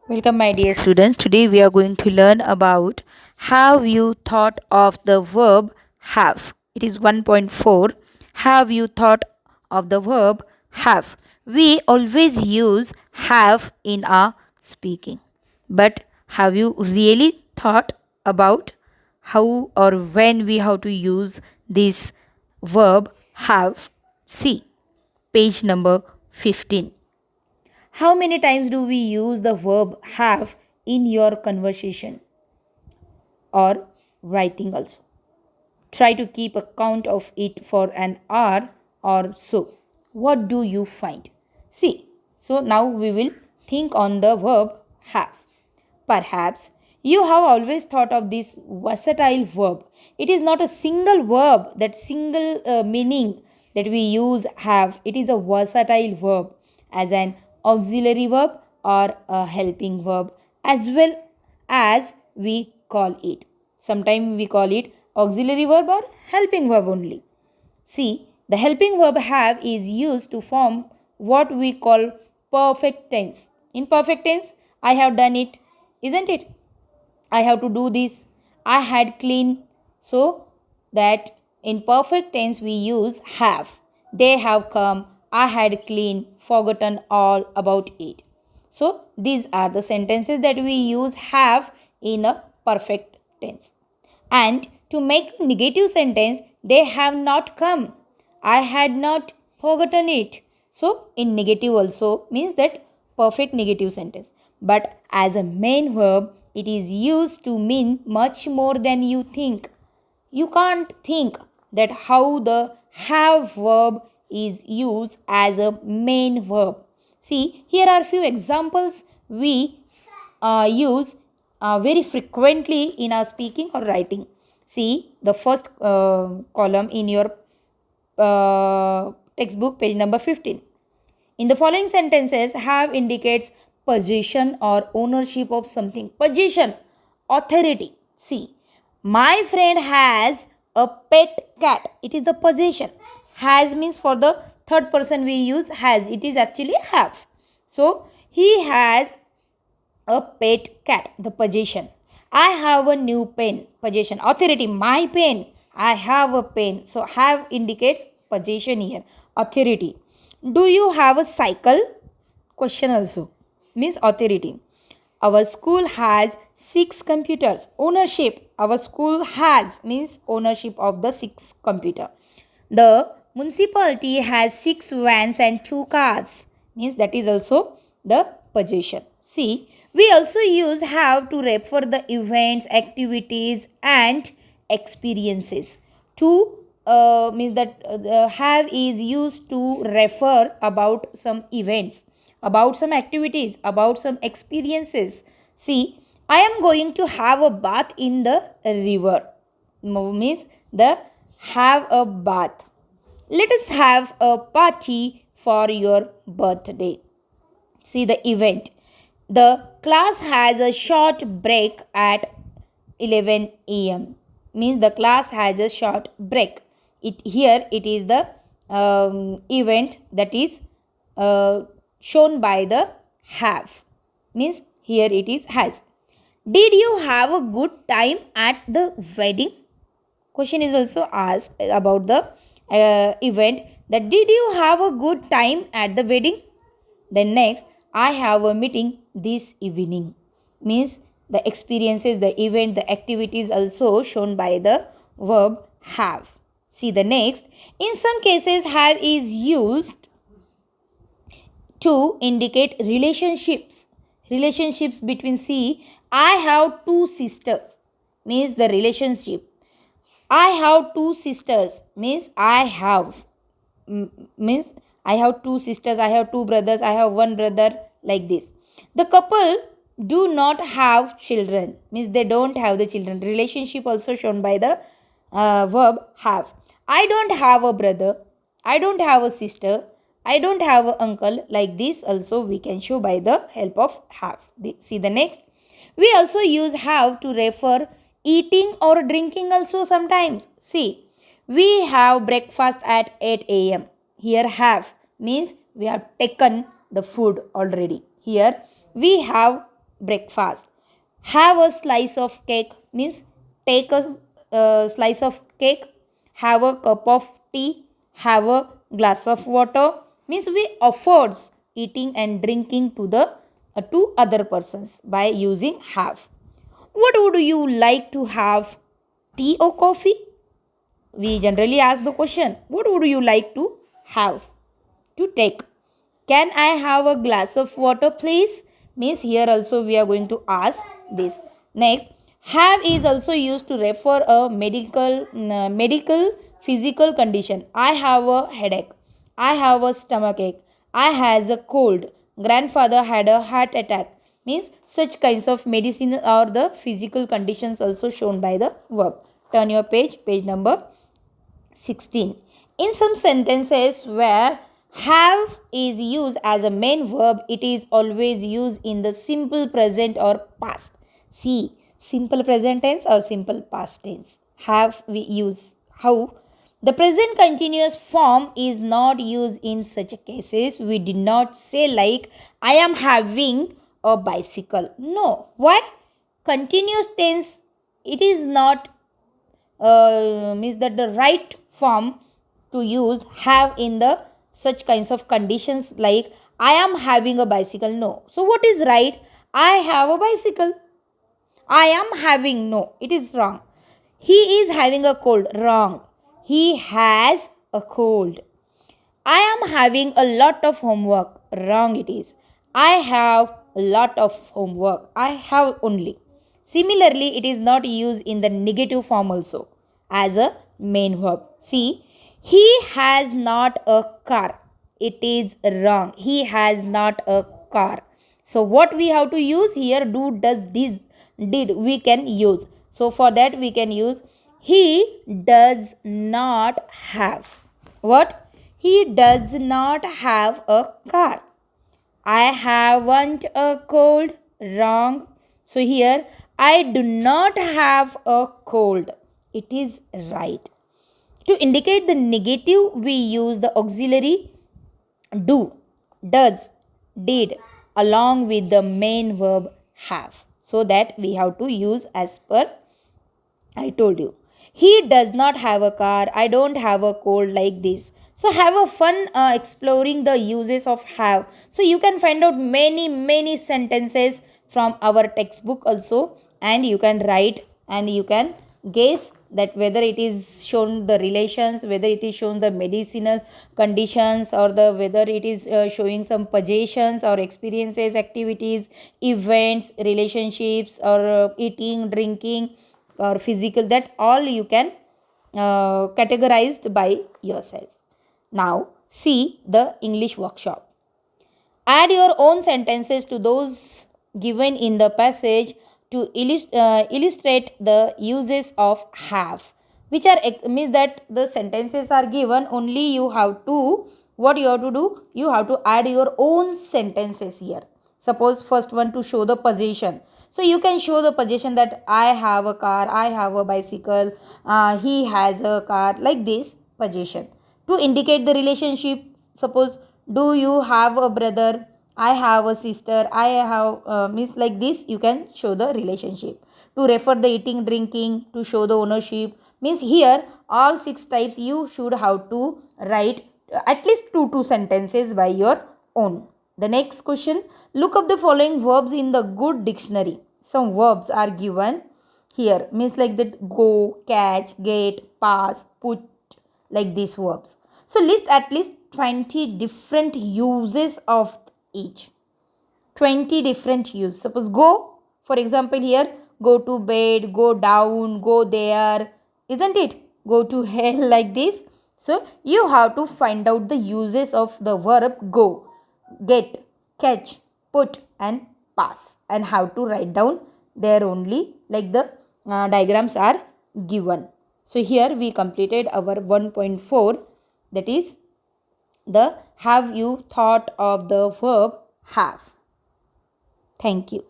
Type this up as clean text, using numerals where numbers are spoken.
Welcome, my dear students. Today we are going to learn about have you thought of the verb have. It is 1.4. Have you thought of the verb have? We always use have in our speaking. But have you really thought about how or when we have to use this verb have? See page number 15. How many times do we use the verb have in your conversation or writing also? Try to keep a count of it for an hour or so. What do you find? See, so now we will think on the verb have. Perhaps you have always thought of this versatile verb. It is not a single verb, that single meaning that we use have. It is a versatile verb as an auxiliary verb or a helping verb as well as we call it. Sometimes we call it auxiliary verb or helping verb only. See, the helping verb have is used to form what we call perfect tense. In perfect tense, I have done it, isn't it? I have to do this. I had clean. So that in perfect tense we use have. They have come. I had clean, forgotten all about it. So these are the sentences that we use have in a perfect tense. And to make a negative sentence, they have not come. I had not forgotten it. So in negative also means that perfect negative sentence. But as a main verb, it is used to mean much more than you think. You can't think that how the have verb is used as a main verb. See, here are few examples we use very frequently in our speaking or writing. See the first column in your textbook, page number 15. In the following sentences, have indicates possession or ownership of something. Possession, authority. See, my friend has a pet cat. It is the possession. Has means for the third person we use has. It is actually have. So, he has a pet cat, the possession. I have a new pen, possession. Authority, my pen. I have a pen. So, have indicates possession here. Authority. Do you have a cycle? Question also means authority. Our school has 6 computers. Ownership. Our school has means ownership of the 6 computer. The municipality has 6 vans and 2 cars. Means that is also the possession. See, we also use have to refer the events, activities and experiences. To means that have is used to refer about some events, about some activities, about some experiences. See, I am going to have a bath in the river. Means the have a bath. Let us have a party for your birthday. See the event. The class has a short break at 11 a.m. Means the class has a short break. It is the event that is shown by the have. Means here it is has. Did you have a good time at the wedding? Question is also asked about the event, that did you have a good time at the wedding? Then next, I have a meeting this evening. Means the experiences, the event, the activities also shown by the verb have. See the next. In some cases, have is used to indicate relationships. Relationships between, see, I have 2 sisters. Means the relationship. I have 2 sisters. Means I have. Means I have 2 sisters, I have 2 brothers, I have 1 brother, like this. The couple do not have children. Means they don't have the children. Relationship also shown by the verb have. I don't have a brother. I don't have a sister. I don't have an uncle. Like this also we can show by the help of have. See the next. We also use have to refer eating or drinking also sometimes. See, we have breakfast at 8 a.m. Here have means we have taken the food already. Here we have breakfast. Have a slice of cake means take a slice of cake. Have a cup of tea. Have a glass of water means we affords eating and drinking to the to other persons by using have. What would you like to have, tea or coffee? We generally ask the question, what would you like to have, to take? Can I have a glass of water please? Means here also we are going to ask this. Next, have is also used to refer a medical physical condition. I have a headache. I have a stomach ache. I has a cold. Grandfather had a heart attack. Means such kinds of medicine or the physical conditions also shown by the verb. Turn your page, page number 16. In some sentences where have is used as a main verb, it is always used in the simple present or past. See, simple present tense or simple past tense. Have we use. How? The present continuous form is not used in such cases. We did not say like I am having a bicycle. No. Why? Continuous tense, it is not means that the right form to use have in the such kinds of conditions like I am having a bicycle. No. So what is right? I have a bicycle. I am having. No, it is wrong. He is having a cold. Wrong. He has a cold. I am having a lot of homework. Wrong it is. I have a lot of homework. I have only. Similarly, it is not used in the negative form also as a main verb. See, he has not a car. It is wrong. He has not a car. So what we have to use here, do, does, this, did we can use. So for that we can use he does not have. What? He does not have a car. I haven't a cold. Wrong. So here I do not have a cold. It is right. To indicate the negative, we use the auxiliary do, does, did along with the main verb have. So that we have to use as per I told you. He does not have a car. I don't have a cold, like this. So have a fun exploring the uses of have. So you can find out many sentences from our textbook also, and you can write and you can guess that whether it is shown the relations, whether it is shown the medicinal conditions, or the whether it is showing some possessions or experiences, activities, events, relationships, or eating, drinking, or physical, that all you can categorized by yourself. Now see the English workshop. Add your own sentences to those given in the passage to illustrate the uses of have, which are means that the sentences are given, only you have to, what you have to do, you have to add your own sentences here. Suppose first one to show the possession. So you can show the possession that I have a car, I have a bicycle, he has a car, like this possession. To indicate the relationship, suppose do you have a brother, I have a sister, I have means like this you can show the relationship. To refer the eating, drinking, to show the ownership, means here all 6 types you should have to write at least 2 sentences by your own. The next question, look up the following verbs in the good dictionary. Some verbs are given here, means like that go, catch, get, pass, put, like these verbs. So list at least 20 different uses of each. 20 different use. Suppose go, for example here, go to bed, go down, go there, isn't it? Go to hell, like this. So you have to find out the uses of the verb go, get, catch, put and pass, and how to write down there only, like the diagrams are given. So here we completed our 1.4, that is the have you thought of the verb have. Thank you.